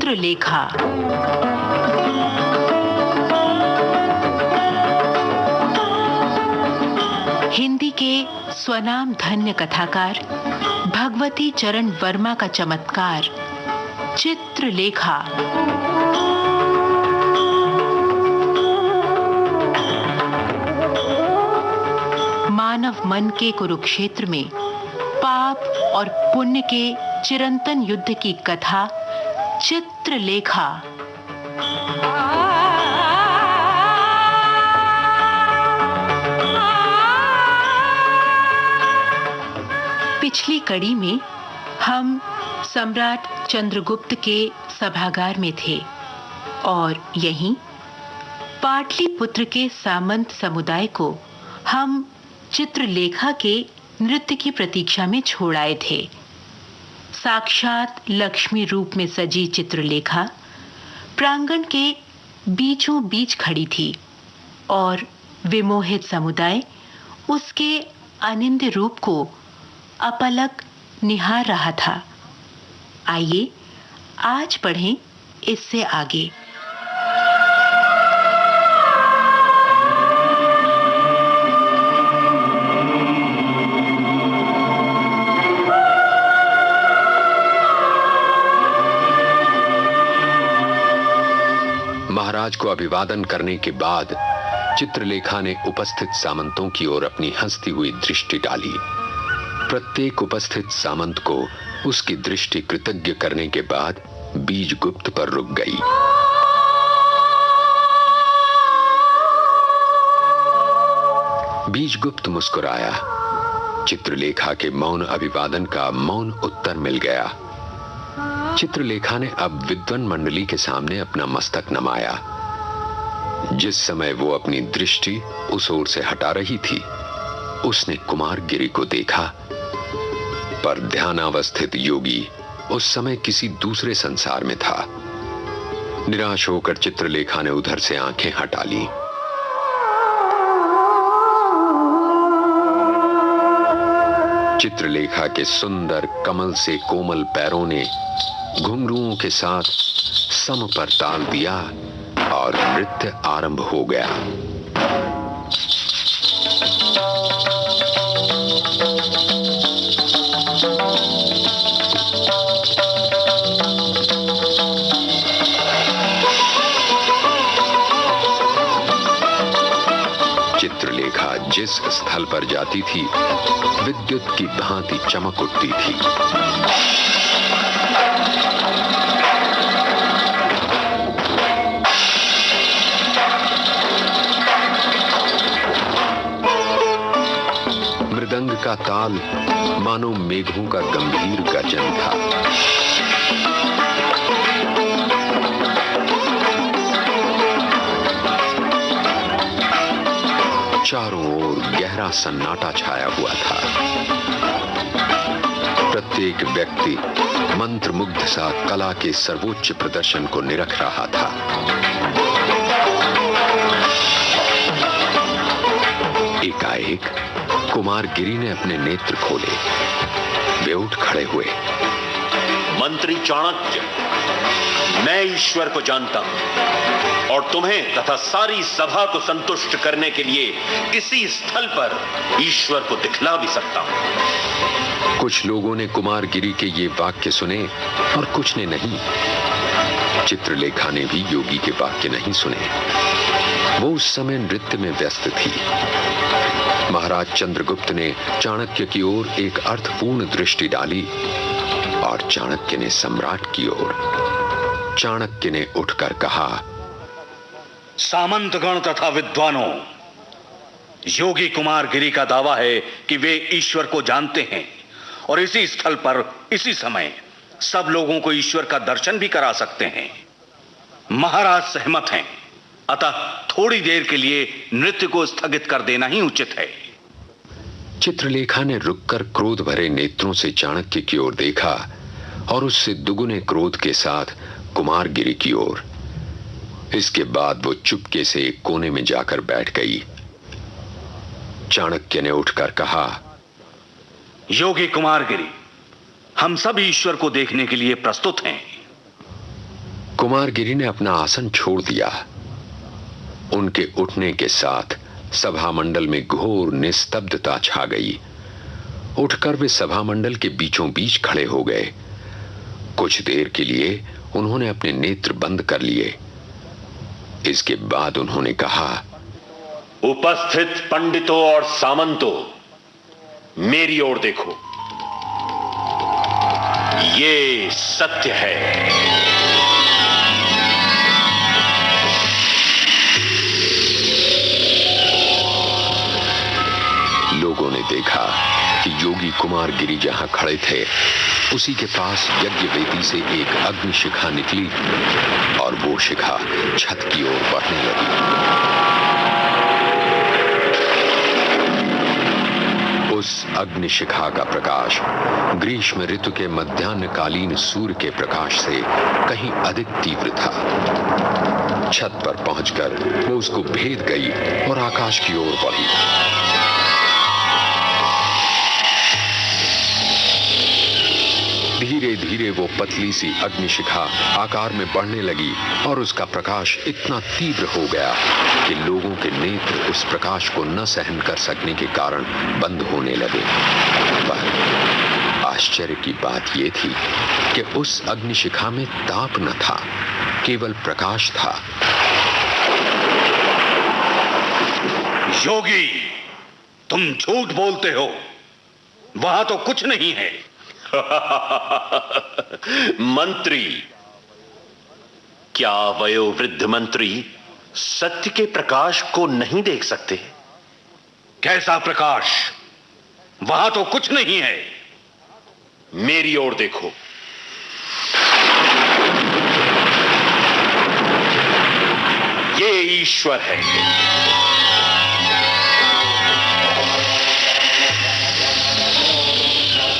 चित्रलेखा। हिंदी के स्वनाम धन्य कथाकार भगवती चरण वर्मा का चमत्कार चित्रलेखा। मानव मन के कुरुक्षेत्र में पाप और पुण्य के चिरंतन युद्ध की कथा चित्रलेखा। पिछली कड़ी में हम सम्राट चंद्रगुप्त के सभागार में थे और यहीं पाटलिपुत्र के सामंत समुदाय को हम चित्रलेखा के नृत्य की प्रतीक्षा में छोड़ आए थे। साक्षात लक्ष्मी रूप में सजी चित्रलेखा प्रांगण के बीचों बीच खड़ी थी और विमोहित समुदाय उसके अनिंद्य रूप को अपलक निहार रहा था। आइए आज पढ़ें इससे आगे। महाराज को अभिवादन करने के बाद चित्रलेखा ने उपस्थित सामंतों की ओर अपनी हंसती हुई दृष्टि डाली। प्रत्येक उपस्थित सामंत को उसकी दृष्टि कृतज्ञ करने के बाद बीजगुप्त पर रुक गई। बीजगुप्त मुस्कुराया। चित्रलेखा के मौन अभिवादन का मौन उत्तर मिल गया। चित्रलेखा ने अब विद्वान मंडली के सामने अपना मस्तक नमाया। जिस समय वो अपनी दृष्टि उस ओर से हटा रही थी, उसने कुमारगिरी को देखा, पर ध्यानावस्थित योगी उस समय किसी दूसरे संसार में था। निराश होकर चित्रलेखा ने उधर से आंखें हटा ली। चित्रलेखा के सुंदर कमल से कोमल पैरों ने घुंघरुओं के साथ सम पर ताल दिया और नृत्य आरंभ हो गया। चित्रलेखा जिस स्थल पर जाती थी, विद्युत की भांति चमक उठती थी। मृदंग का ताल मानो मेघों का गंभीर गर्जन था। चारों ओर गहरा सन्नाटा छाया हुआ था। प्रत्येक व्यक्ति मंत्रमुग्ध सा कला के सर्वोच्च प्रदर्शन को निरख रहा था। एकाएक कुमारगिरी ने अपने नेत्र खोले। वे उठ खड़े हुए। मंत्री चाणक्य, मैं ईश्वर को जानता हूं और तुम्हें तथा सारी सभा को संतुष्ट करने के लिए इसी स्थल पर ईश्वर को दिखला भी सकता हूं। कुछ लोगों ने कुमारगिरी के ये वाक्य सुने और कुछ ने नहीं। चित्रलेखा ने भी योगी के वाक्य नहीं सुने। वो उस समय नृत्य में व्यस्त थी। महाराज चंद्रगुप्त ने चाणक्य की ओर एक अर्थपूर्ण दृष्टि डाली और चाणक्य ने सम्राट की ओर। चाणक्य ने उठकर कहा, सामंतगण तथा विद्वानों, योगी कुमारगिरी का दावा है कि वे ईश्वर को जानते हैं और इसी स्थल पर इसी समय सब लोगों को ईश्वर का दर्शन भी करा सकते हैं। महाराज सहमत हैं, अतः थोड़ी देर के लिए नृत्य को स्थगित कर देना ही उचित है। चित्रलेखा ने रुककर क्रोध भरे नेत्रों से चाणक्य की ओर देखा और उससे दुगुने क्रोध के साथ कुमारगिरी की ओर। इसके बाद वो चुपके से एक कोने में जाकर बैठ गई। चाणक्य ने उठकर कहा, योगी कुमारगिरी, हम सब ईश्वर को देखने के लिए प्रस्तुत हैं। कुमारगिरी ने अपना आसन छोड़ दिया। उनके उठने के साथ सभामंडल में घोर निस्तब्धता छा गई। उठकर वे सभामंडल के बीचों बीच खड़े हो गए। कुछ देर के लिए उन्होंने अपने नेत्र बंद कर लिए। इसके बाद उन्होंने कहा, उपस्थित पंडितों और सामंतों, मेरी ओर देखो। ये सत्य है। लोगों ने देखा कि योगी कुमारगिरी जहां खड़े थे उसी के पास यज्ञ वेदी से एक अग्नि शिखा निकली और वो शिखा छत की ओर बढ़ने लगी। उस अग्नि शिखा का प्रकाश ग्रीष्म ऋतु के मध्याह्नकालीन सूर्य के प्रकाश से कहीं अधिक तीव्र था। छत पर पहुंचकर वो उसको भेद गई और आकाश की ओर बढ़ी। धीरे धीरे वो पतली सी अग्निशिखा आकार में बढ़ने लगी और उसका प्रकाश इतना तीव्र हो गया कि लोगों के नेत्र उस प्रकाश को न सहन कर सकने के कारण बंद होने लगे। पर आश्चर्य की बात यह थी कि उस अग्निशिखा में ताप न था, केवल प्रकाश था। योगी, तुम झूठ बोलते हो। वहां तो कुछ नहीं है। मंत्री, क्या वयोवृद्ध मंत्री सत्य के प्रकाश को नहीं देख सकते? कैसा प्रकाश? वहां तो कुछ नहीं है। मेरी ओर देखो। ये ईश्वर है।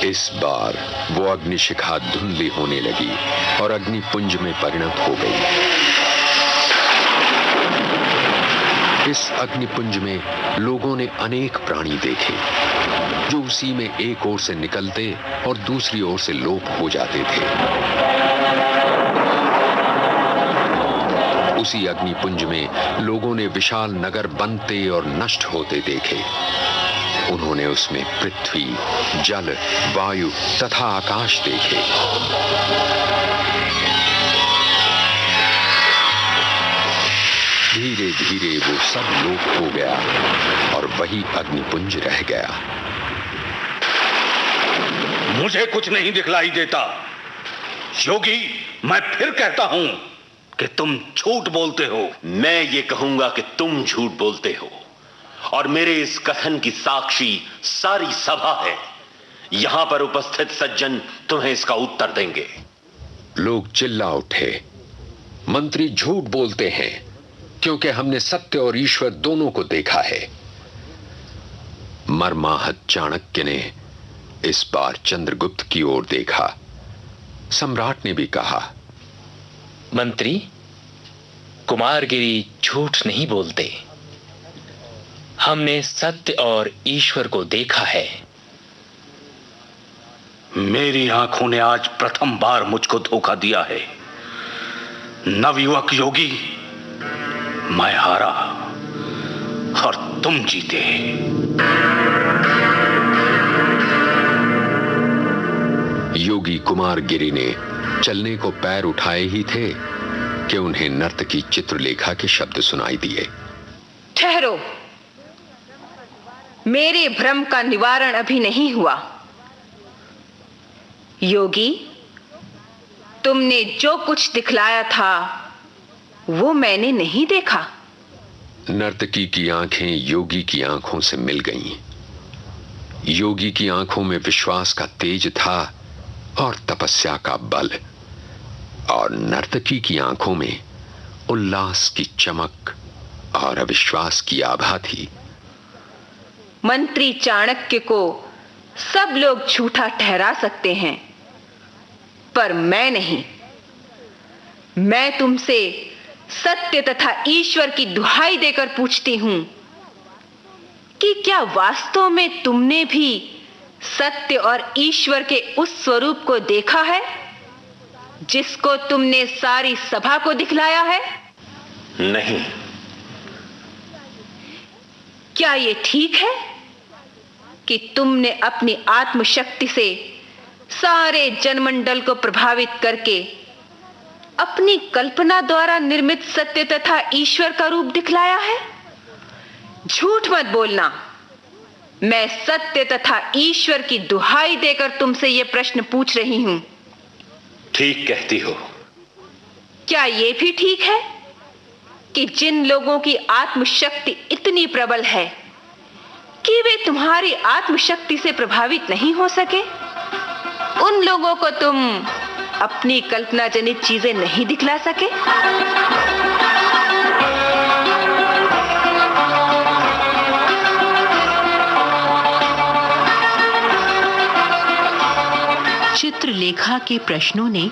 इस बार वो अग्निशिखा धुंधली होने लगी और अग्निपुंज में परिणत हो गई। इस अग्निपुंज में लोगों ने अनेक प्राणी देखे जो उसी में एक ओर से निकलते और दूसरी ओर से लोप हो जाते थे। उसी अग्निपुंज में लोगों ने विशाल नगर बनते और नष्ट होते देखे। उन्होंने उसमें पृथ्वी, जल, वायु तथा आकाश देखे। धीरे धीरे वो सब लोप हो गया और वही अग्निपुंज रह गया। मुझे कुछ नहीं दिखलाई देता। योगी, मैं फिर कहता हूं कि तुम झूठ बोलते हो। मैं ये कहूंगा कि तुम झूठ बोलते हो और मेरे इस कथन की साक्षी सारी सभा है। यहां पर उपस्थित सज्जन तुम्हें इसका उत्तर देंगे। लोग चिल्ला उठे, मंत्री झूठ बोलते हैं क्योंकि हमने सत्य और ईश्वर दोनों को देखा है। मर्माहत चाणक्य ने इस बार चंद्रगुप्त की ओर देखा। सम्राट ने भी कहा, मंत्री, कुमारगिरी झूठ नहीं बोलते। हमने सत्य और ईश्वर को देखा है। मेरी आंखों ने आज प्रथम बार मुझको धोखा दिया है। नवयुवक योगी, मैं हारा और तुम जीते। योगी कुमारगिरी ने चलने को पैर उठाए ही थे कि उन्हें नर्तकी चित्रलेखा के शब्द सुनाई दिए। ठहरो, मेरे भ्रम का निवारण अभी नहीं हुआ। योगी, तुमने जो कुछ दिखलाया था वो मैंने नहीं देखा। नर्तकी की आंखें योगी की आंखों से मिल गईं। योगी की आंखों में विश्वास का तेज था और तपस्या का बल, और नर्तकी की आंखों में उल्लास की चमक और अविश्वास की आभा थी। मंत्री चाणक्य को सब लोग झूठा ठहरा सकते हैं, पर मैं नहीं। मैं तुमसे सत्य तथा ईश्वर की दुहाई देकर पूछती हूं कि क्या वास्तव में तुमने भी सत्य और ईश्वर के उस स्वरूप को देखा है जिसको तुमने सारी सभा को दिखलाया है? नहीं। क्या ये ठीक है कि तुमने अपनी आत्मशक्ति से सारे जनमंडल को प्रभावित करके अपनी कल्पना द्वारा निर्मित सत्य तथा ईश्वर का रूप दिखलाया है? झूठ मत बोलना। मैं सत्य तथा ईश्वर की दुहाई देकर तुमसे यह प्रश्न पूछ रही हूं। ठीक कहती हो। क्या यह भी ठीक है कि जिन लोगों की आत्मशक्ति इतनी प्रबल है कि वे तुम्हारी आत्मशक्ति से प्रभावित नहीं हो सके, उन लोगों को तुम अपनी कल्पना जनित चीजें नहीं दिखला सके? चित्रलेखा के प्रश्नों ने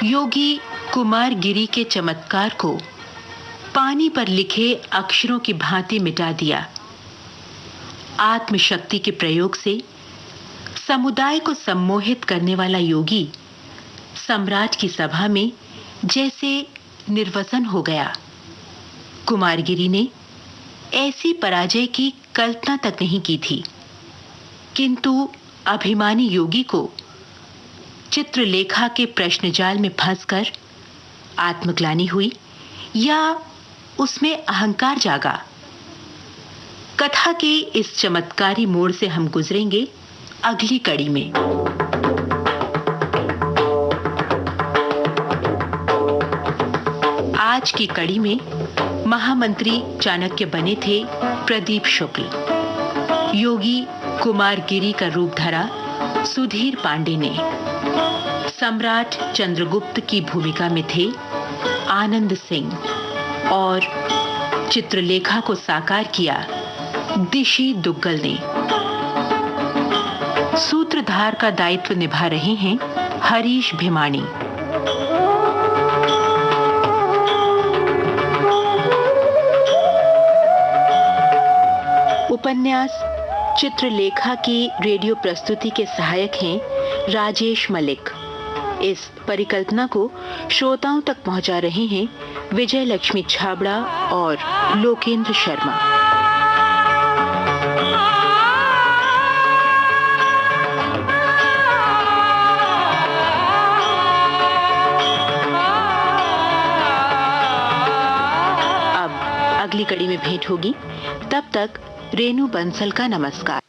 योगी कुमारगिरी के चमत्कार को पानी पर लिखे अक्षरों की भांति मिटा दिया। आत्मशक्ति के प्रयोग से समुदाय को सम्मोहित करने वाला योगी सम्राट की सभा में जैसे निर्वसन हो गया। कुमारगिरी ने ऐसी पराजय की कल्पना तक नहीं की थी, किंतु अभिमानी योगी को चित्रलेखा के प्रश्नजाल में फंसकर आत्मग्लानि हुई या उसमें अहंकार जागा। कथा के इस चमत्कारी मोड़ से हम गुजरेंगे अगली कड़ी में। आज की कड़ी में महामंत्री चाणक्य बने थे प्रदीप शुक्ल। योगी कुमारगिरी का रूप धरा सुधीर पांडे ने। सम्राट चंद्रगुप्त की भूमिका में थे आनंद सिंह और चित्रलेखा को साकार किया दिशी दुग्गल ने। सूत्रधार का दायित्व निभा रहे हैं हरीश भिमानी। उपन्यास चित्रलेखा की रेडियो प्रस्तुति के सहायक हैं राजेश मलिक। इस परिकल्पना को श्रोताओं तक पहुंचा रहे हैं विजय लक्ष्मी छाबड़ा और लोकेंद्र शर्मा। अब अगली कड़ी में भेंट होगी। तब तक रेणु बंसल का नमस्कार।